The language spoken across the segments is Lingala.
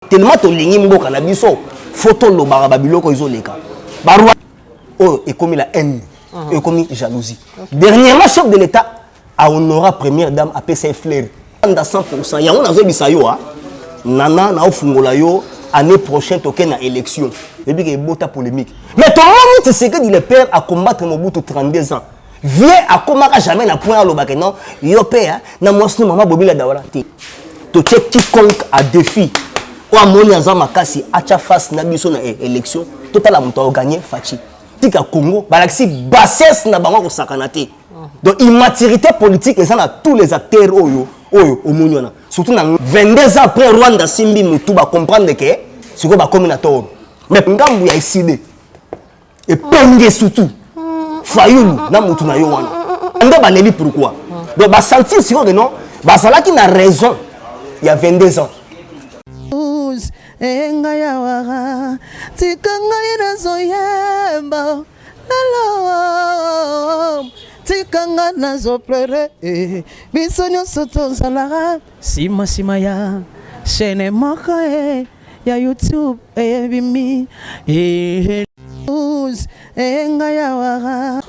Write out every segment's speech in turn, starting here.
tellement to lingi mboka na biso photo lo barababiloko izoleka barwa oh et comme la haine et comme jalousie dernièrement chef de l'état a honoré première dame à PC Flair dans 100% ya on a zo bisayo nana na ofungola yo année prochaine toke na élection et puis que bota polémique mais ton moment tu sais que il est père à combattre Mobutu 32 ans vieux à combattre jamais na point à lobake non yo père na mwasni mama bobila dawala te to check quiconque à défi ou à moni aza makasi acha face na biso na élection total la moto gagner fachi tika Congo balaxi bassesse na bango ko sakana te donc immaturité politique et ça na tous les acteurs oyo au moniona surtout na 22 ans après Rwanda simbi mutu ba comprendre que c'est quoi ba communautaire mais ngambu ya iside et penge surtout fayulu na mutu na yo wana ndo ba leli pourquoi donc ba sentir si que non ba sala qui na raison il y a 22 ans enga ya wara tikanga ina zoyemba lalo tikanga na zoplere biso nyonso tozalaka sima ya chaîne moko ya YouTube bimi enga ya wara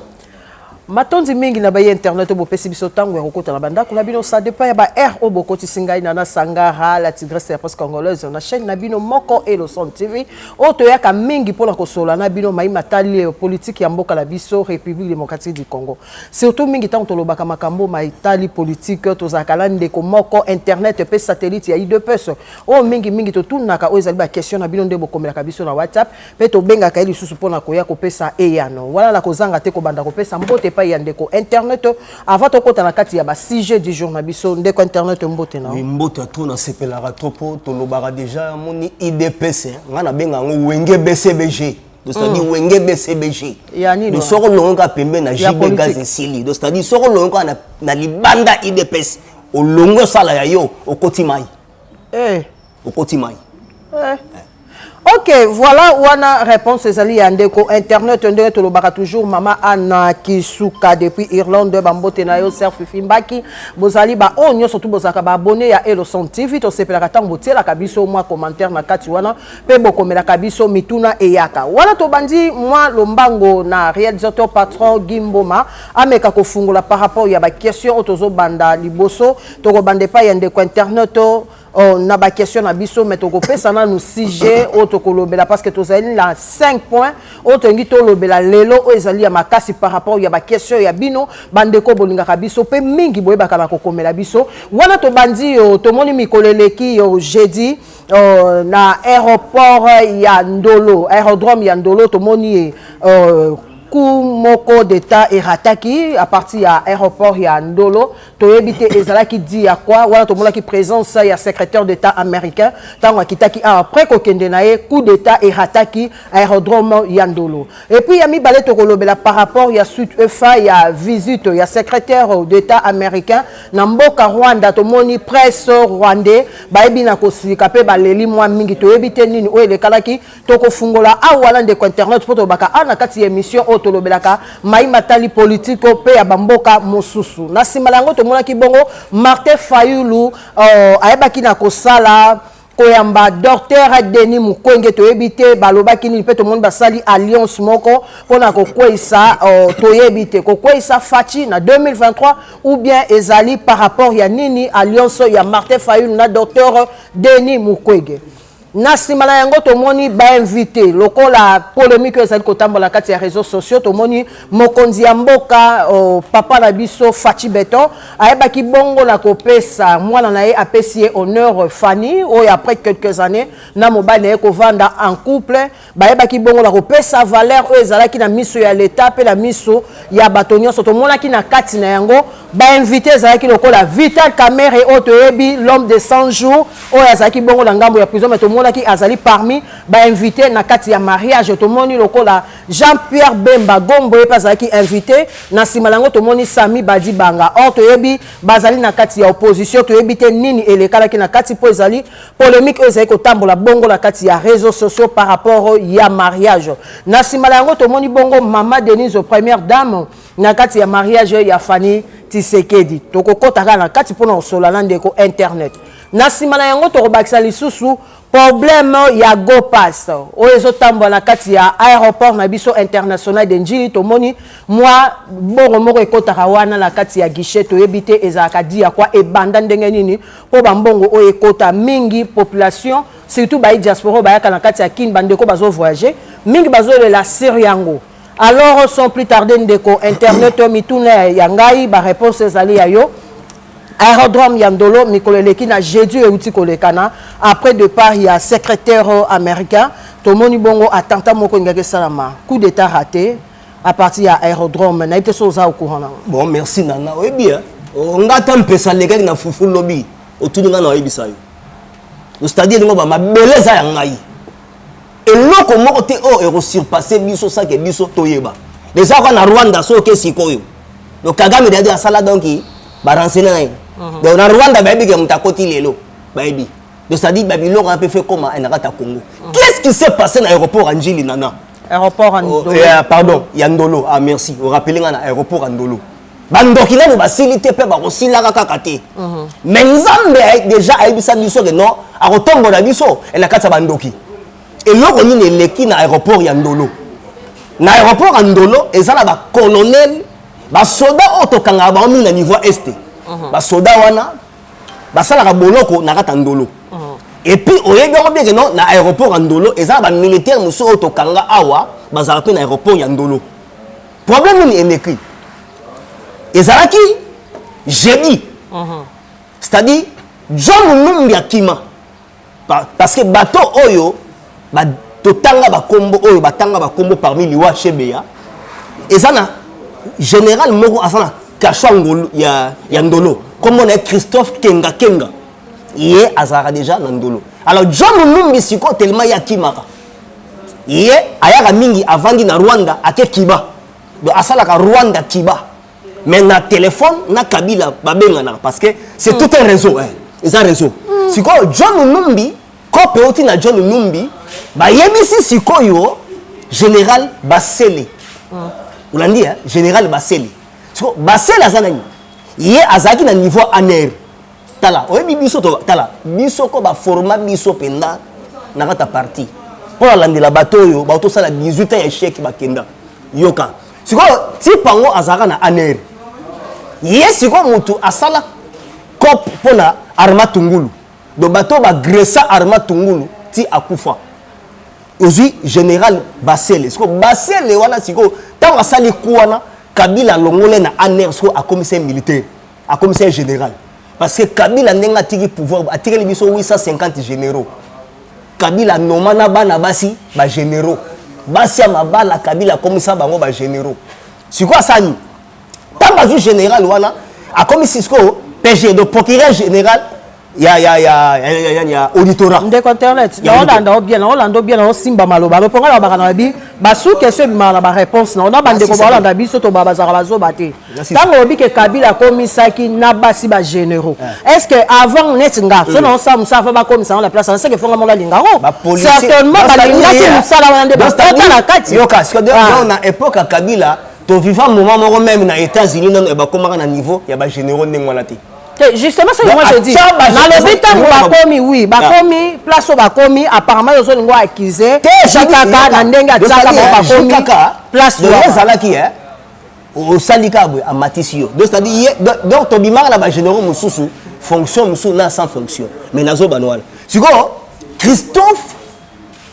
matondi mingi na baye internet bo pesi biso tango ya kokota na banda kuna bino ça dépend ya ba R o bokoti singai na Sangara la tigresse presque congolaise na chaîne na bino moko et le son TV oto ya ka mingi pona kosola na bino mai matali politique ya mboka la biso République démocratique du Congo surtout mingi tango to lobaka makambo maitali politique to zakala ndeko moko internet pe satellite ya IDPS o mingi to tunaka o ezali ba question na bino ndebo komela ka biso na WhatsApp pe to benga ka ili susu pona koya kopesa eyano wala la kozanga te ko banda kopesa mbote ya ndeko internet avant to kota na kati ya ba sujet du jour na biso ndeko internet mbote na mbote to na sepelaka topo to lobaka déjà moni IDPS ngana benga ngo wenge BCBG c'est-à-dire wenge BCBG yani de soko longa pembe na JB gaz esili c'est-à-dire soko longa na libanda IDPS o longo sala ya yo o kotimai o kotimai Ok, voilà wana réponse ezali ya ndeko internet ndeko tolobaka toujours mama Anna Kisuka depuis Irlande bambote na yo Serf Fimbaki bozali ba onyo surtout bozaka ba abonné ya Elo Son TV to sepela katango tiela kabiso moi commentaire na kati wana pe bokomela kabiso mituna eyaka wana to bandi moi lombango na réalisateur patron Gimboma ameka kofungula par rapport ya ba question otozo banda liboso to ko bande pa ya ndeko internet na ba question na biso mais toko pesa na nous sujet otoko lobela parce que tozali la 5 points otongi to lobela lelo o ezali ya makasi par rapport ya ba question ya bino bandeko bolinga ka biso pe mingi boye bakala kokomela biso wana to bandi to moni mikoleleki yo jeudi na aéroport ya Ndolo aérodrome ya Ndolo to moni coup moko d'état erataki à partir ya aéroport ya Ndolo to ebité ezala ki dit ya quoi wala to mola ki présence ya secrétaire d'état américain tango akitaki après ko kende nae coup d'état erataki aérodrome ya Ndolo et puis ya mi balé to kolobela par rapport ya suite EFA ya visite ya secrétaire d'état américain na mboka Rwanda to moni presse rwandais ba ebina ko sika pe baleli mwa mingi to ebité nini o elekalaki to ko fungola awala de internet poto baka ana kati émission tolobelaka mai matali politique pe ya bamboka mosusu na simalango to mona ki bongo Martin Fayulu ayebaki na kosala koyamba docteur Denis Mukwege to ebité balobaki ni pe to monde basali alliance moko pona kokweisa to ebité kokweisa Fachi na 2023 ou bien ezali par rapport ya nini alliance ya Martin Fayulu na docteur Denis Mukwege na simala yango to moni ba invité lokola polémique ezali kotambola kati ya réseaux sociaux to moni mokonzi ya mboka papa na biso Fachi Beton ayebaki bongo la kopesa mwana na ye apesi honneur Fanny ou après quelques années na mobali na ko vanda en couple ba yebaki bongo la kopesa valeur o ezalaki na miso ya l'état pe la miso ya batonyo soto monaki na kati na yango ba invité ezalaki lokola Vital Kamerhe o to yebi l'homme de 100 jours o ezalaki bongo la ngambo ya prison mais to qui azali parmi ba invité na kati ya mariage to moni lokola Jean-Pierre Bemba Gombo e pasaki invité na simalango to moni Sami Badi Banga or to yebi bazali na kati ya opposition to yebi te nini elekala ki na kati po ezali polémique ezali ko tambola bongo la kati ya réseaux sociaux par rapport ya mariage na simalango to moni bongo Mama Denise première dame na kati ya mariage ya Fanny Tshisekedi to kokota na kati pona osola ndeko internet na sima na yango to bakisa lisusu problème ya go pass oyezo tambo na kati ya aéroport na biso international de Njili to moni moi bongo moko ekotaka wana na kati ya guichet to yebite ezaka dia kwa ebanda ndenge nini po bambongo o ekota mingi population surtout ba diaspora ba yaka na kati ya kin bandeko bazo voyager mingi bazo la Siriango. Alors sans plus tarder ndeko internet mituna ya ngai ba réponse ezali ya yo aérodrome Yandolo mikoleleki na jeudi euti kolekana après départ il y a secrétaire américain tomoni bongo attentat moko ngake salama coup d'état raté à partir ya aérodrome na ite soza au courant. Bon merci nana oui bien on ngata mpesa lekaki na fufu lobby otuninga na oyebisa yo c'est-à-dire ngo ba mabeleza ya ngai eloko moko te o ero surpasser biso ça que biso toyeba déjà quand na Rwanda so ke sikoyo donc Kagame de a sala donc ba renseigner donc na Rwanda ba biga mutakoti lelo ba bi donc c'est-à-dire Babylone a peu fait comme en Congo. Qu'est-ce qui s'est passé dans l'aéroport Anjili nana aéroport Andolo pardon Yandolo ah merci vous rappelez na aéroport Andolo bandoki na ba silité pe ba kosila kaka te mais nzambe déjà ayebisa biso que non a retombo na biso et na kata bandoki et loko nini eleki na aéroport Yandolo na aéroport Andolo ezala ba colonel ba soda otokanga ba omi na niveau est ba soda wana ba sala ka boloko na kata Ndolo et puis oyebi bien que non na aéroport Ndolo ezala ba militaire muso otokanga awa bazala pe na aéroport Yandolo problème ni emeki ezala ki jeudi c'est-à-dire John Numbi akima parce que bateau oyo ba totanga ba kombo oyo batanga ba kombo parmi liwa chebeya ezana général moko asana kashangolo ya Ndolo comme on est Christophe Kenga ye azara déjà na Ndolo alors John Numbi siko tellement ya kimaka ye ayaka mingi avandi na Rwanda ake kiba do asala ka Rwanda kiba mais na téléphone na Kabila babengana parce que c'est tout un réseau ils ont réseau siko John Numbi ko peoti na John Numbi ba yebisi sikoyo général Basele ulandi général Basele so Basele azanani ye azaki na niveau aner tala oyebi biso to tala biso ko ba format biso penda na kata parti pour landela bato yo ba to sala 18 ans échec ba kenda yoka siko ti pango azaka na aner ye siko mutu asala cop pona arma tungulu do bato ba gressa arma tungulu ti akufa aussi général Basele siko Basele wana siko tant asali kuwana Kabila longole na aner siko a commissaire militaire a commissaire général parce que Kabila ndenga tiki pouvoir atiki les biso 850 généraux Kabila nomana bana basi ba généraux basi mabala Kabila commissaire bango ba généraux siko asani tant bazu général wana a commissaire siko PG de procureur général ya auditorat ndeko internet na olanda bien na simba maloba loponga la bakana bi basu question bimala ba réponse na ona bandeko ba olanda biso to ba bazaka bazo bate tango obi ke Kabila komisaki na basi ba généraux est-ce que avant netinga so na sa musa fa ba komisa na la place c'est que fonga monga lingaro certainement ba lingaki musala wana nde ba tata la kati yo parce que dans époque à Kabila to vivant moment moko même na États-Unis non e ba komaka na niveau ya ba généraux ndengwana te justement c'est moi je dis dans le béton bakomi oui bakomi place au bakomi apparemment ils ont accusé Jikaka na ndenga tsaka bakomi place au zalaki au syndicat à Matisio donc c'est-à-dire donc to bimara na ba généraux mususu fonction mususu na sans fonction mais nazo banwala siko Christophe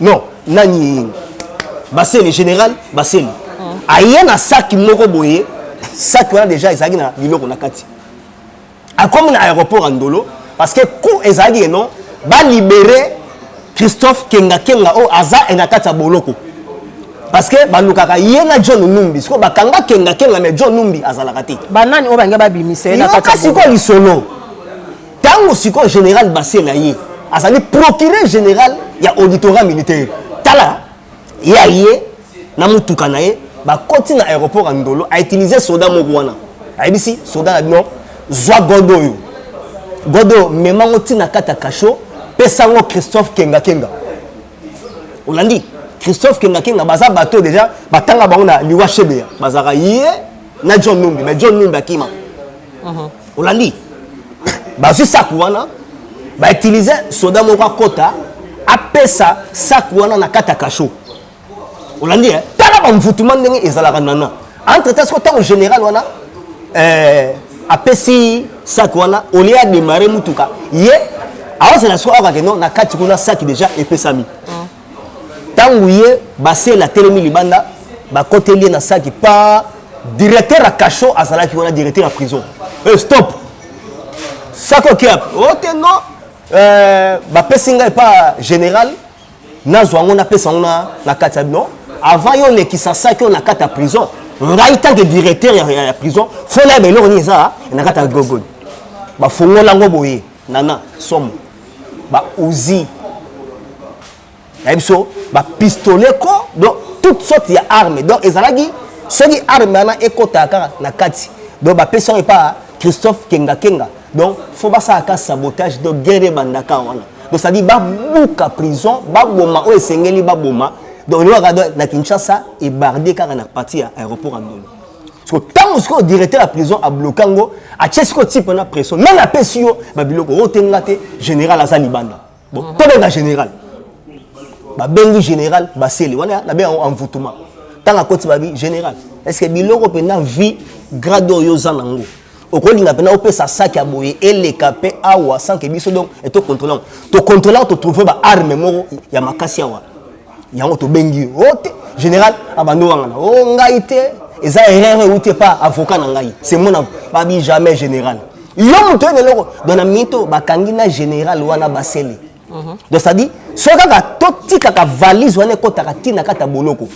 non nani Basele général Basele ayena sac moko boye sac wana déjà ezaki na biloko na kati comme l'aéroport Ndolo parce que coup ezali non ba libérer Christophe Kenga o aza enakata boloko parce que balukaka yena John Numbi siko bakanga Kenga mais John Numbi azala kati banani o banga ba bimise na kata siko lisolo tango siko général Basela ye azali procureur général ya auditorat militaire tala ya ye na mutuka na ye ba koti na aéroport Ndolo a utiliser soda mokwana ayebisi soda non Zwa Godo memango tina kata kasho pesango Christophe Kenga Olandi Christophe Kenga baza bateau déjà batanga bango na liwa chebeya bazaka ye na John Numbi mais John Numbi akima Olandi bazu sakwana ba utiliser soda moko kota apesa sac wana na kata kacho olandi tala ba mvutuman ndenge ezalaka nana entre temps ko temps général wana apesi sac wana olia démarrer mutuka ye alors c'est la soirée que non na kati kuna sac déjà epesami tangu ye basé la telemi libanda ba côté lié na sac pas directeur à cachot azalaki wana directeur à prison stop sac OK OK non ba pesinga pas général na zwango na pesa na kati non avant yo le ki sa sac na kati à prison ngai tant que directeur ya prison faut la belor ni ça na kati à gogol ba fongola ngo boye nana somme ba uzi yabso ba pistolet ko donc toutes sortes de armes donc ezalaki soki arme na ekotaka na kati donc ba personne pas Christophe Kenga donc faut pas ça sabotage donc guerre bandaka wana donc ça dit ba buka prison ba boma o esengeli ba boma donc le rado na Kinshasa et bardé car na partie à aéroport en Ndolo parce que tant que directeur de la prison a bloqué ngo a chesko type na pression même la pression ba biloko otengate général azali banda bon tout le général ba bengi général baseli wana na bien envoûtement tant à côté babi général est-ce que biloko pena vie grado yo zanango okolinga pena opesa sac ya boye ele kapé awa sans que biso donc et to contrôlant to trouver ba arme moko ya makasi awa yango to bengi ote général abando wanga o ngai te eza erreur ou te pas avocat na ngai c'est mon babi jamais général yo muto ne loko dona mito bakangi na général wana baseli donc ça dit soka ka totika ka valise wana kotaka tina kata boloko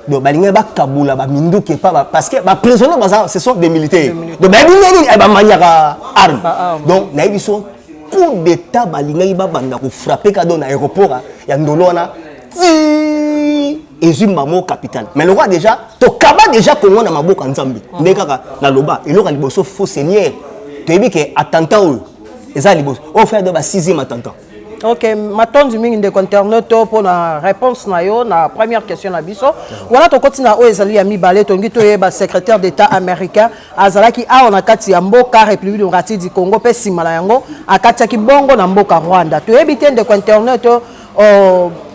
donc balinga ba kabula ba minduke pas parce que ba prisonniers ce sont des militaires donc ba bineni ba maniaka arme donc na biso coup d'état balinga ba banda ko frapper ka dans aéroport ya Ndolo wana ezumba mo capital mais le roi déjà to kaba déjà Congo na maboka nzambe ndeka na loba eloka liboso faux seigneur to yebi ke attentat o eza liboso on fait de ba 6e attentat. OK, matondi mingi ndeko internet pour na réponse na yo na première question na biso. Wana to kotina o ezali ya mibale tongi to yeba secrétaire d'état américain azalaki a on kati ya mboka République démocratique du Congo pe simala yango akati ki bongo na mboka Rwanda. To yebite ndeko internet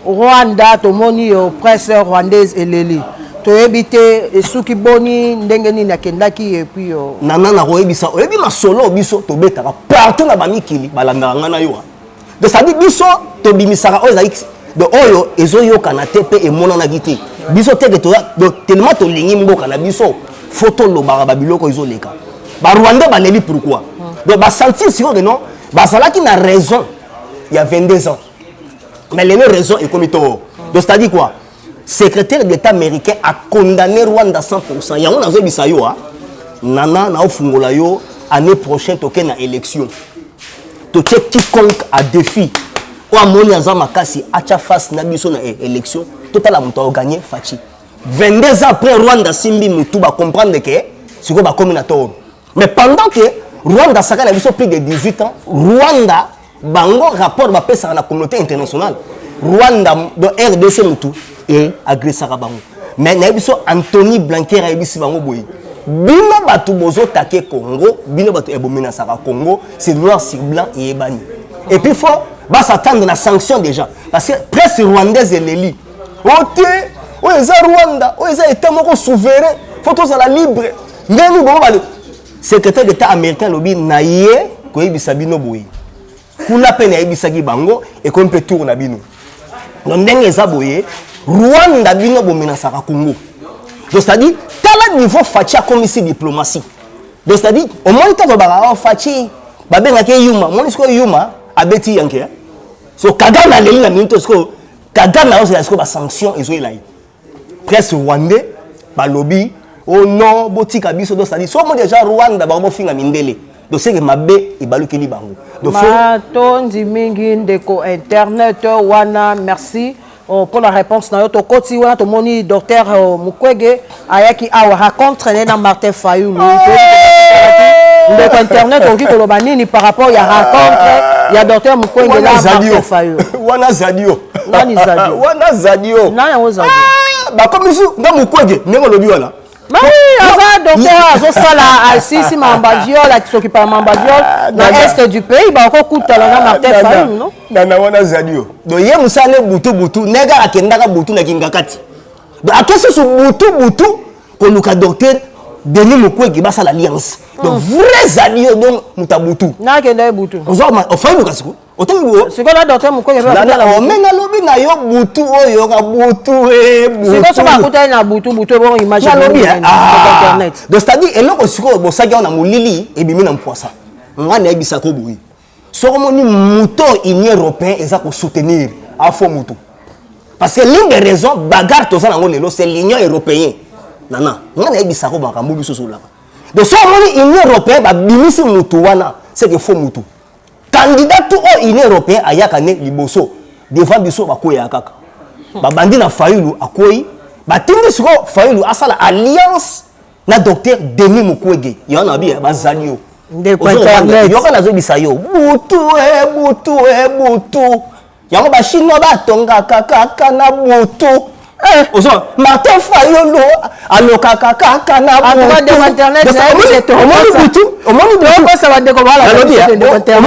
Rwanda to moni presse rwandaise eleli. To yebite esuki boni ndenge nini akendaki et puis nana na royebisa oyebi masolo biso to betaka partout na bamikili balanga ngana yo. Donc ça dit biso to bimisaka ozaik de oyo ezoyoka na tepe e mona na gite biso teke to donc tellement to lingi mboka na biso photo lo baraba biloko ezoleka ba Rwanda baleli pourquoi donc ba sentir siko que non ba salaki na raison il y a 22 ans mais les raisons est comme to donc c'est à dire quoi secrétaire d'état américain a condamné Rwanda 100% yango nazo bisa yo nana na ofungola yo année prochaine to na élection to quiconque a défi ou amoni azama makasi acha face na biso na élection total muto gagner fachi 22 ans après Rwanda simbi mutu ba comprendre que siko ba communautaire mais pendant que Rwanda saka na biso plus de 18 ans Rwanda bango rapport ba pesa na communauté internationale Rwanda do RDC mutu et agressera bango mais na biso Anthony Blinken a bisi bango boyi bino batu bozo take Congo bino batu ebomena saka Congo c'est noir sur blanc et ebani et puis faut va s'attendre la sanction déjà parce que presse rwandaise et l'eli ote o eza Rwanda o eza état moko souverain faut tous à la libre ngeni bon ba secrétaire d'état américain lobi na ye ko ebisa bino boyi kuna pe na ebisa ki bango et comme peut tourner bino donc ndenge eza boye Rwanda bino bomena saka Congo donc c'est-à-dire tel niveau facha comme ici diplomatie donc c'est-à-dire au moins to ba fachi ba benga ke yuma moni sko yuma abeti yanke so kagana leli na minto sko kagana ozo sko ba sanction ezo ilai presse rwandais ba lobby oh non botika biso donc c'est-à-dire so mo déjà Rwanda ba mo finga mindele donc c'est que mabe e balukeli bango donc matondi mingi ndeko internet wana merci pour la réponse na yo to koti wana to moni docteur Mukwege ayaki awa rencontre na Martin Fayulu ndeko internet oki koloba nini par rapport ya rencontre ya docteur Mukwege na Martin Fayulu wana zadio nani zadio wana zadio nani wana zadio ba komisu nga Mukwege ndeko lobi wala Mais oui, docteur Azosala Assisi Mambaviol qui s'occupe de Mambaviol dans l'est du pays, bah encore coûte la Martin Fayou, non? Nana wana zadio. Donc hier musale butu nega akendaka butu na kingakati. Donc akeso su butu koluka docteur Denis Mukwege basa l'alliance. Donc vrai zadio donc mutabutu. Na kenda butu. Ozoma ofailu kasiko. Otango. C'est quoi la docteur Mukwege ba? Na omena lobi na yo butu oyo ka butu butu. C'est quoi ça va coûter na butu bon image sur internet. Donc c'est-à-dire eloko siko bo saki na mulili e bimi na mpoisa. Ngana ebisa ko boui. Soromoni mouton union européen eza ko soutenir à fond mouton. Parce que l'une des raisons bagarre to ça na ngolelo c'est l'union européenne. Nana, ngana ebisa ko baka mubi soso la. Donc soromoni union européenne ba bimisi mouton wana c'est que faux mouton. Candidat tout au union européenne ayaka ne liboso devant biso bakoya kaka. Ba bandi na Fayulu akoyi ba tindi siko Fayulu asala alliance na docteur Denis Mukwege. Yana bi ba zanio. Ndeko internet yoka nazo bisayo butu. Yango ba chinois ba tonga kaka na butu. Ozo Martin Fayulu aloka kaka na butu. En tout cas internet c'est omoni butu ça va découvrir la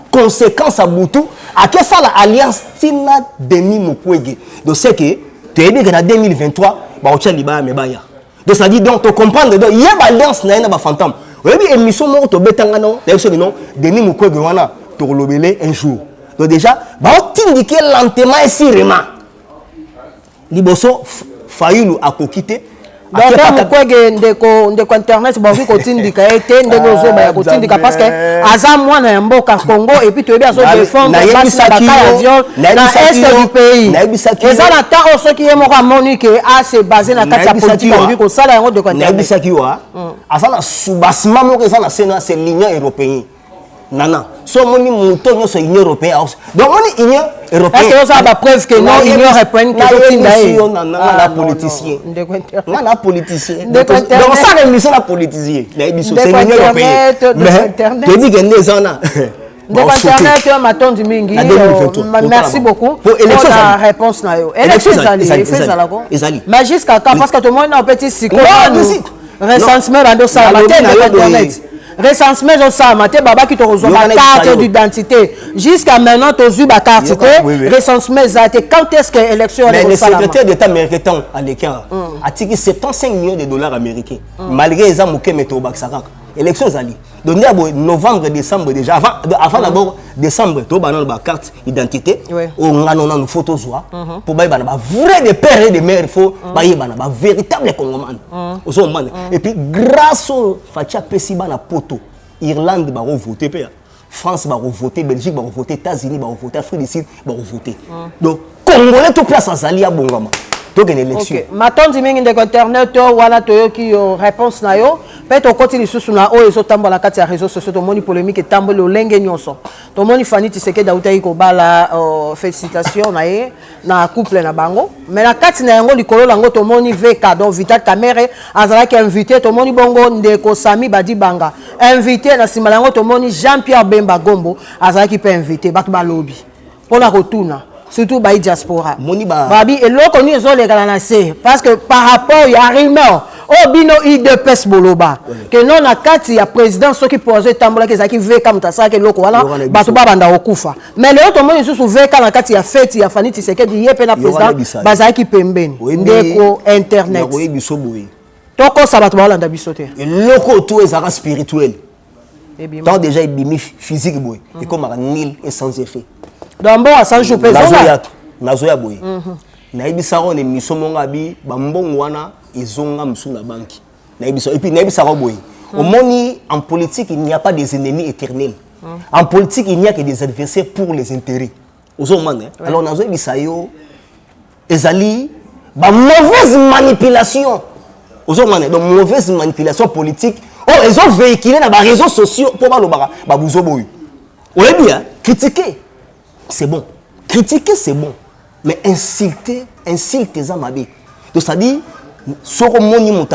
conséquence à butu à quelle ça la alliance tina Denis Mukwege. Donc c'est que tu es bien en 2023 ba ocha liba me baya. Donc ça dit donc tu comprends donc il y a alliance na ba fantôme. Oui, émission moko to betanga non, non, Denis Mukwege wana to lobele un jour. Donc déjà, ba t'indiquer lentement et sûrement. Liboso Fayulu a kokité. Donc Mukwege ndeko internet ba vi kotindika ete ndeko zo ba kotindika parce que aza mwana ya mboka Congo et puis to bien so défendre basi na bakala viol na est du pays. Eza na ta o so ki ye moko Monique a se basé na kati ya politique bi ko sala yango de internet. Na bisaki wa. Asala soubassement moko eza na Sénat c'est l'Union européenne. Nana, so moni mouton nyo so Union européenne. Donc on Union européenne. Est-ce que ça va preuve que non Union européenne que tinda na politicien. Na politicien. Donc ça émission na politicien. Na émission c'est Union européenne. Mais tu dis que les gens donc internet matondi mingi. Merci beaucoup pour la réponse na yo. Élection ezali. Mais jusqu'à quand parce que tout le monde a petit cycle. Recensement dans ça internet. Recensement dans ça matin baba qui te reçoit la carte d'identité. Jusqu'à maintenant tu as eu la carte recensement zaté quand est-ce que l'élection est le secrétaire d'État américain à l'écart a tiré 75 millions de dollars américains malgré les amoukés météo baksaka. Élection zali. Donc novembre décembre déjà avant d'abord décembre to banana ba carte d'identité on a nos photos joie pour ba vrai de père et de mère il faut ba véritable congolais et puis grâce au Fatia Pesiba na poto Irlande ba voter père France va voter Belgique va voter États-Unis va voter Afrique du Sud va voter donc congolais tout place azali ya bongama. Donc une élection. OK. Matondi mingi de internet wana toyoki réponse na yo. Peut to koti lisusu na o ezo tambola kati ya réseaux sociaux to moni polémique tambolo lenge nyonso. To moni Fani Tshisekedi Dauta iko bala félicitations na ye na couple na bango. Mais na kati na yango likolo lango to moni VK donc Vital Kamere azala ki invité to moni bongo ndeko Sami Badi Banga. Invité na sima lango to moni Jean-Pierre Bemba Gombo azala ki pe invité batu balobi. Pona retourna surtout by diaspora. Babi et l'autre ni zo les galanacé parce que par rapport il y a rumeur obino IDPS boloba que non na kati ya président ceux qui posent tambola que ça qui veut comme ça que loko wala batu ba banda okufa mais le autre monde sous veut na kati ya fête ya Fani Tshisekedi yé pe na président baza ki pembeni ndeko internet toko ça batu ba landa bisote et loko tout est spirituel tant déjà il physique boy et comme nil et sans effet. Donc bon, à 100 jours nazoya boy. Na ebisa ko ne misomonga bi bambongo wana ezonga msuna banki. Na ebisa et puis na ebisa ko boy. Au monde en politique il n'y a pas des ennemis éternels. En politique il n'y a que des adversaires pour les intérêts. Alors nazo ebisa yo ezali ba mauvaise manipulation. Donc mauvaise manipulation politique. Oh, ils ont véhiculé dans les réseaux sociaux pour ba buzo boy. On est bien critiquer. C'est bon. Critiquer, c'est bon. Mais insulter ça m'a dit. Donc ça dit, ce que mon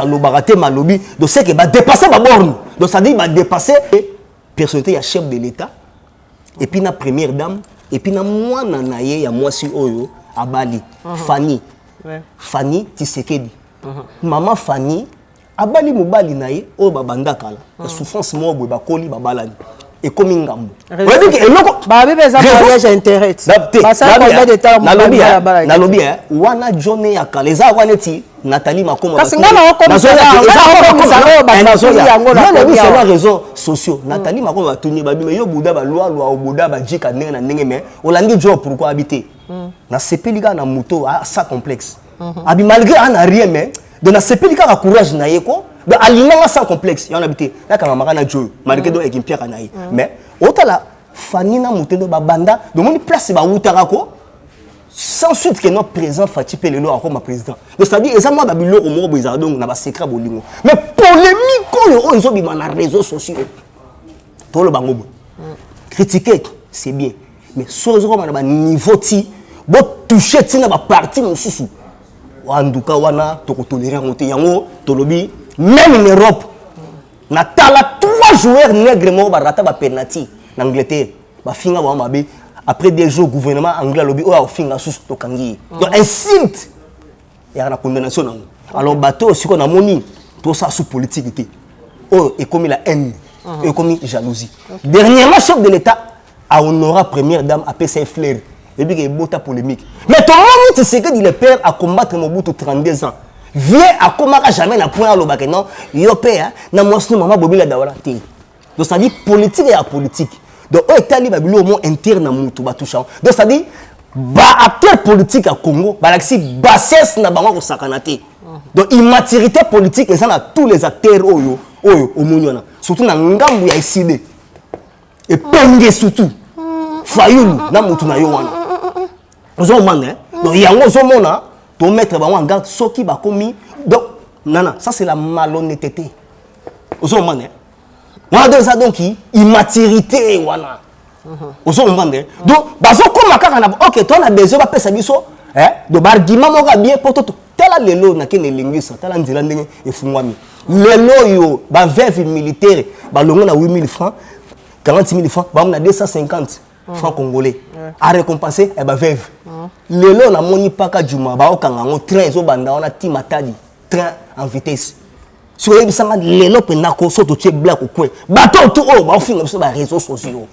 malobi, donc c'est qu'il va dépasser ma borne. Donc ça dit, il va dépasser la personnalité, il y a chef de l'État, et puis la première dame, et puis moi, il y a moi si Oyo, à Bali, Fani Tshisekedi. Maman Fani, abali mobali na ye o babanda kala la souffrance mo boy bakoli babalani et comme ngambo webi ke eloko ba bebe za mariage intérêt ça combien de temps na lobby wana journée ya kala eza wana ti Nathalie Makoma parce que ngana ko c'est la réseaux sociaux Nathalie Makoma tuni babi mais yo buda ba loi obuda ba jika ndenge na ndenge mais olangi job pourquoi habiter na sepelika na moto ça complexe abi malgré an rien mais de na sepelika ka courage na yeko de alimanga sans complexe ya on habiter na kama makana joy malgré do ekimpiaka na ye mais otala fanina mutendo ba banda de moni place ba utaka ko sans suite que notre président Fati Pelelo a comme président. C'est-à-dire et ça moi babilo au mo boza donc na ba secret bolingo. Mais polémique ko ils ont bi na réseaux sociaux. To le bango. Critiquer c'est bien. Mais sozo ko na ba niveau ti bo toucher ti na ba parti mosusu. Wanduka wana to ko tolérer monter yango to lobi même en Europe. Na tala 3 joueurs nègres mo ba rata ba penalty en Angleterre. Ba finga ba mabe. Après des jours, le gouvernement anglais lobby au fin sous tokangi. Donc insulte. Il y a une condamnation. Alors bateau aussi qu'on a moni tout ça sous politique. Oh et comme la haine, et comme la jalousie. Dernièrement chef de l'État a honoré première dame à PC Flair. Et puis il y a une polémique. Mais ton monde tu sais que il est père à combattre Mobutu 32 ans. Viens à combattre jamais na point à l'obak non. Yo père na moi maman Bobila Dawala té. Donc ça dit politique et à politique. Donc, on est allé au moins interne à Moutou, donc, c'est-à-dire, acteur politique à Congo, si bassesse n'a pas de sakanate. Donc, immaturité politique, et ça, dans tous les acteurs au Mouniona. Surtout dans Ngambu, il y a ici. Et Penge surtout. Fayoulou, dans Moutou na Yowana. Nous avons demandé, donc, il y a un autre pour mettre en garde ce qui va commis. Donc, non, ça, c'est la malhonnêteté. Nous avons demandé. Wana ça donc immaturité wana. Ozo comprendre. Donc bazo comme kaka na OK, toi na besoin ba pesa biso de argument mo bien pour tout. Tela lelo na kene lingisa, tela nzela ndenge efungwami. Lelo yo ba veuve militaire ba longo na 8000 francs, 40000 francs, ba na 250 francs congolais. À récompenser ba veuve. Lelo na moni paka juma ba okanga ngo train zo banda ona timatadi, train en vitesse. Si vous avez les gens qui sont tous black ou quoi, bateau tout haut, on finit sur les réseaux sociaux.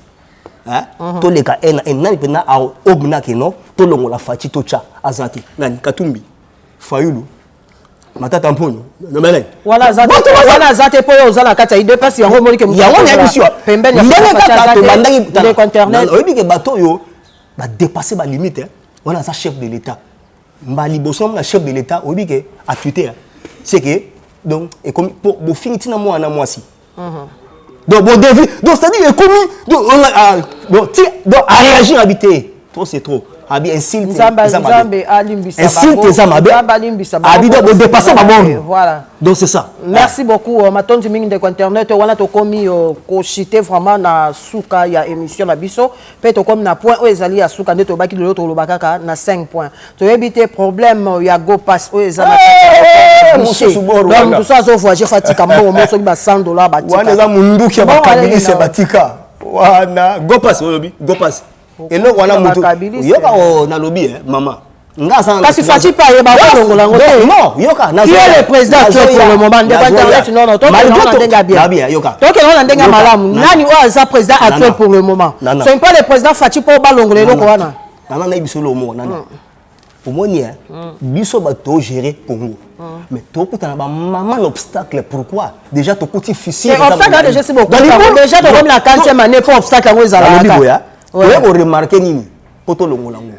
Tous les cas, il y a des gens qui sont tous les gens qui sont azati. Nani Katumbi, Fayoulou, Matata Mpono, le Mélène. Voilà, azati pour eux, on a quatre idées parce qu'il y a un moment qui me dit. Il y a un émission. Pemben, il y a un internet. On dit que bateau yo va dépasser la limite. On a un chef de l'État. Mbali Bossom, le chef de l'État, on dit que à Twitter, c'est que donc et comme pour finir na moi si donc bon défi donc c'est-à-dire comme donc à réagir habiter trop c'est trop abi insulte dépasser ma borne voilà donc c'est ça merci beaucoup matondi mingi de internet wana to komi ko chiter vraiment na suka ya émission na biso pe to comme na point o ezali ya suka ndeto baki de l'autre lobakaka na 5 points to éviter problème ya go pass o ezana donc tout ça zo voyager fatika mo mo so ba $100 batika wana za munduki ya bakabilise batika wana go pass et là wana mutu yoka na lobby maman kasi Fati pa yeba ko longo non yoka na qui est le président pour le moment de internet non to on ndenga bien yoka to ke on ndenga malamu nani o za président actuel pour le moment c'est pas le président Fati po balongo le loko wana nana na biso lo mo nana omoni biso ba to gérer Congo mais to kutana ba maman l'obstacle pourquoi déjà to kuti difficile c'est obstacle déjà c'est beaucoup déjà to comme la 40e année pour obstacle ngo ezala on remarqué nini poto longo lango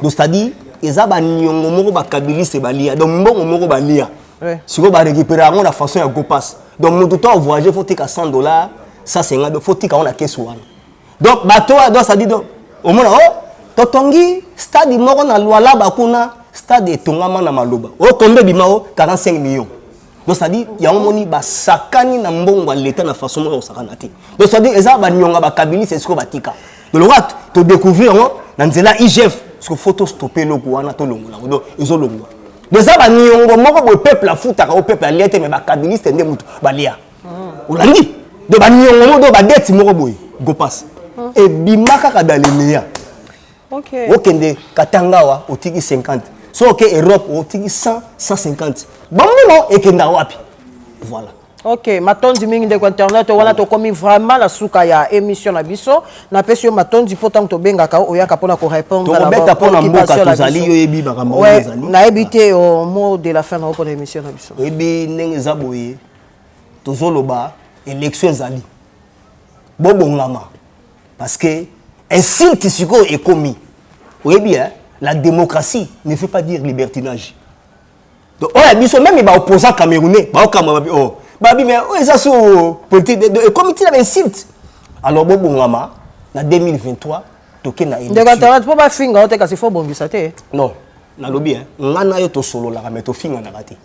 donc c'est-à-dire eza ba nyongo moko ba kabilise balia donc mbongo moko balia siko ba récupérer ngo la façon ya go pass donc mutu to voyager faut tika $100 ça c'est ngado faut tika on a kesu wana donc bato donc ça dit donc au moins totongi stade moko na Luala bakuna stade tongama na maloba o tombe bimao 45 millions donc ça dit ya omoni ba sakani na mbongo l'état na façon moko sakana te donc ça dit eza ba nyonga ba kabilise siko batika de le rat to découvrir dans nzela IGF ce photo stopper loko wana to longola donc izo longo déjà ba nyongo moko bo peuple la futa ka o peuple aliete mais ba kabiliste nde mutu balia olandi de ba nyongo do ba dette moko boy go pass et bimaka ka dalelia OK okende katangawa otiki 50 so OK Europe otiki 100 150 bon non ekenda wapi Voilà. Ok, matondi mingi de internet wana to komi vraiment la souka ya émission na biso na pesi yo matondi potant to bengaka oyaka pona ko répondre à la pona mboka tozali yo yebi bakambo ezali na ebité au mot de la fin na pour l'émission na biso ebi ndenge zaboye tozoloba élection ezali bobongama parce que insulte siko est commis oyebi hein la démocratie ne fait pas dire libertinage donc oya biso même ba opposant camerounais ba okama oh babi mais ça sur politique de comité la insulte alors bobongama na 2023 toke na élection de internet pour ba finga ote kasi fo bombisa te non na lobi hein ngana yo to solo la mais to finga na raté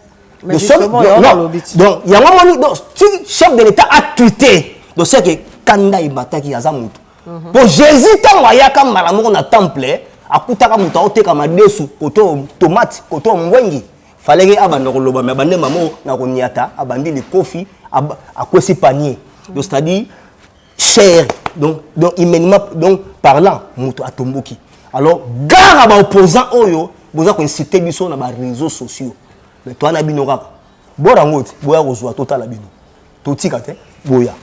mais justement donc il y a un moment donc chef de l'état a tweeté donc c'est que kanda ibataki ya zamutu pour Jésus tant ya ka malamu na temple akutaka mutu oteka madesu koto tomate koto mbwengi fallait que abanda koloba mais abande mamo na koniata abandi le kofi akwesi panier donc c'est-à-dire cher donc humainement donc parlant mutu atomboki alors gara ba opposant oyo boza ko inciter biso na ba réseaux sociaux mais toi na bino kaka bora ngoti boya kozwa total la bino totika te boya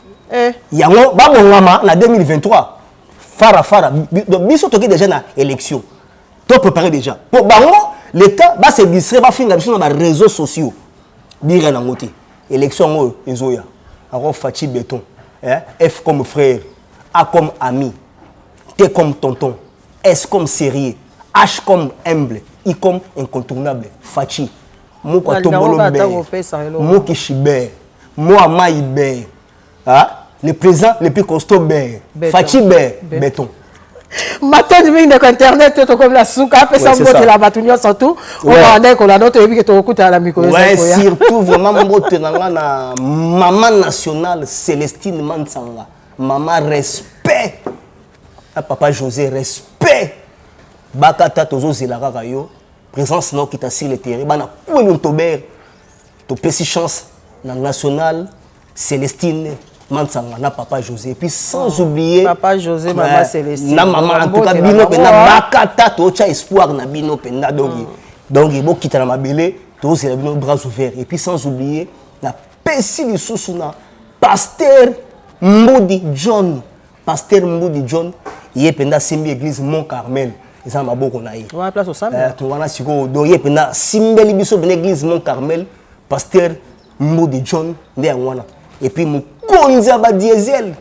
yango ba bongama na 2023 fara biso toki déjà na élection to préparer déjà pour bango l'état va se distraire va finir sur les réseaux sociaux dire na ngoti élection ezoya alors Fachi béton F comme frère A comme ami T comme tonton S comme sérieux H comme humble I comme incontournable Fachi Moko tombolo be Moki shibe Moi maïbe le président le plus costaud be Fachi be béton. Matin du ming de internet to comme la souka pe sa mbote la batunyo surtout on va andai ko la note ebi ke to okuta la micro ouais surtout vraiment mbote nanga na maman nationale Célestine Mansanga maman respect à papa José respect bakata tozo zela kaka yo présence no kita sur le terrain bana kwelo tober to pesi chance na nationale Célestine Mansanga na papa José et puis sans oublier papa José maman Célestine na maman en tout cas bino pena bakata to cha espoir na bino pena donc bo kita na mabele to c'est bino bras ouverts et puis sans oublier na pesi lisusu na pasteur Mbudi John yé pena simbi église Mont Carmel ça maboko na yi wa place au samedi to wana siko do yé pena simbeli biso ben église Mont Carmel pasteur Mbudi John nde ngwana et puis mokonzi ba diesel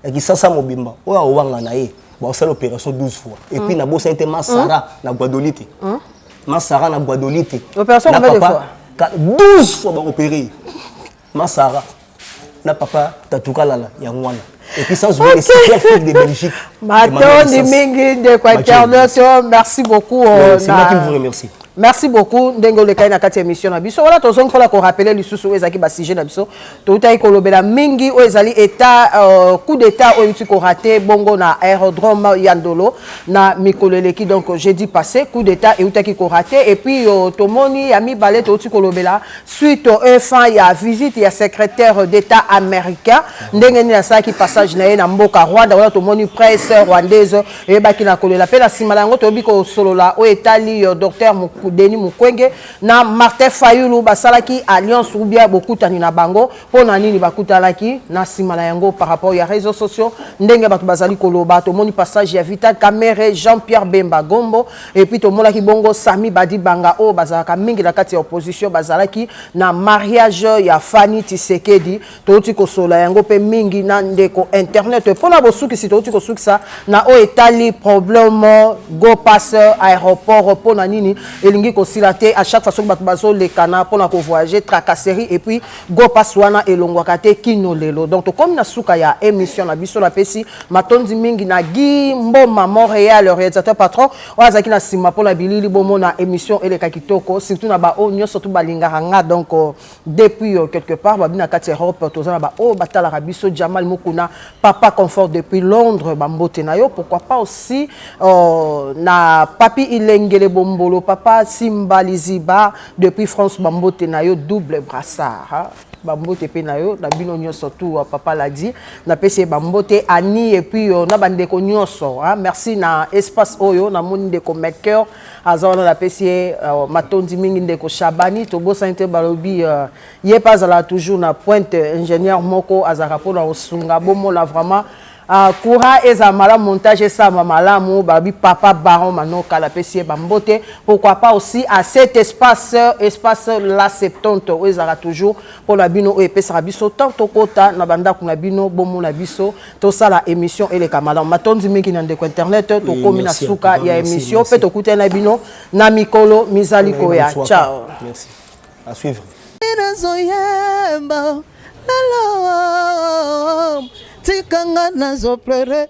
et qui ça mobimba oya owanga na ye ba osala opération 12 fois et puis na bosa inte Masara na Guadolite Masara na Guadolite opération combien de fois 12 fois ba opérer Masara na papa tatuka lala ya ngwana et puis sans oublier les super de Belgique Maton de mingi de Quaternotion merci beaucoup c'est moi qui vous remercie. Merci beaucoup ndenge le kaina kati émission na biso wala tozong kola ko rappeler lisusu ezaki ba sujet na biso to utai kolobela mingi o ezali état coup d'état o yuti ko raté bongo na aérodrome Yandolo na mikoleleki donc jeudi passé coup d'état et utaki ko raté et puis tomoni ya mibale to uti kolobela suite au fin ya visite ya secrétaire d'état américain ndenge ni sa ki passage na ye na mboka Rwanda wala tomoni presse rwandaise e baki na kolela pe na simalango to biko solola o etali docteur Denis Mukwege na Martin Fayulu basalaki alliance ou bien bokutani na bango pona nini bakutalaki na simala yango par rapport ya réseaux sociaux ndenge batu bazali koloba to moni passage ya Vital Kamerhe Jean-Pierre Bemba Gombo et puis to molaki bongo Sami Badi Banga o bazalaka mingi na kati ya opposition bazalaki na mariage ya Fanny Tshisekedi to uti ko sola yango pe mingi na ndeko internet pona bosuki si to uti ko sukisa na o etali problème go passe aéroport pona nini elingi ko silate à chaque façon bato bazo le kana pona ko voyager tracasserie et puis go paswana elongwaka te kino lelo donc to comme na suka ya émission na biso la pesi matondi mingi na Guy Mboma Montréal le réalisateur patron wazaki na sima pona bilili bomo na émission eleka kitoko surtout na ba o nyoso to balingaka nga donc depuis quelque part babina kati Europe tozana ba o batala biso Jamal Mukuna papa confort depuis Londres bambote na yo pourquoi pas aussi na papi ilengele bombolo papa Simba Liziba depuis France bambote na yo double brassard bambote pe na yo na bino nyonso tout papa l'a dit na pese bambote ani et puis na bandeko nyonso merci na espace oyo na moni ndeko maker azona na pese matondi mingi ndeko Shabani tobo sante balobi ye pas ala toujours na pointe ingénieur moko azaka pona osunga bomo la vraiment Koura et Zamala montage ça mamalamu babi papa baron manoka la PC bambote pourquoi pas aussi à cet espace la 70 où ils aura toujours pour la bino et pesa biso tant kota na banda kuna bino bomo na biso to ça la émission et les camarades matondi meki na ndeko internet to komi na suka ya émission pe to kuta na bino na mikolo mizali koya ciao merci à suivre tikanga nazo pleurer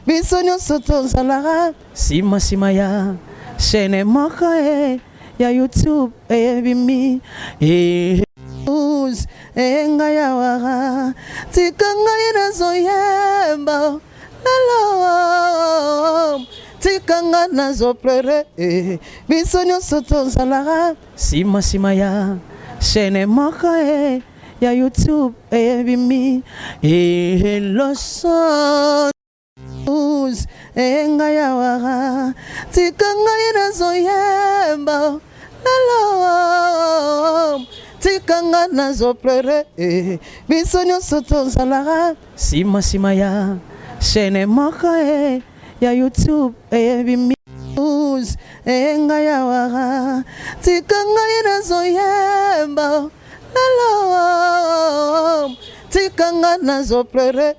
biso nyonso tozalaka sima ya chaîne moko ya YouTube ebimi enga ya wara tikanga nazo yemba lalo tikanga nazo pleurer biso nyonso tozalaka sima ya chaîne moko ya YouTube ebimi lo son enga ya wara tikanga nazo yemba lalo tikanga nazo pleurer biso nyonso tozalaka sima ya chaîne moko ya YouTube ebimi enga ya wara tikanga nazo yemba tikanga nazo pleurer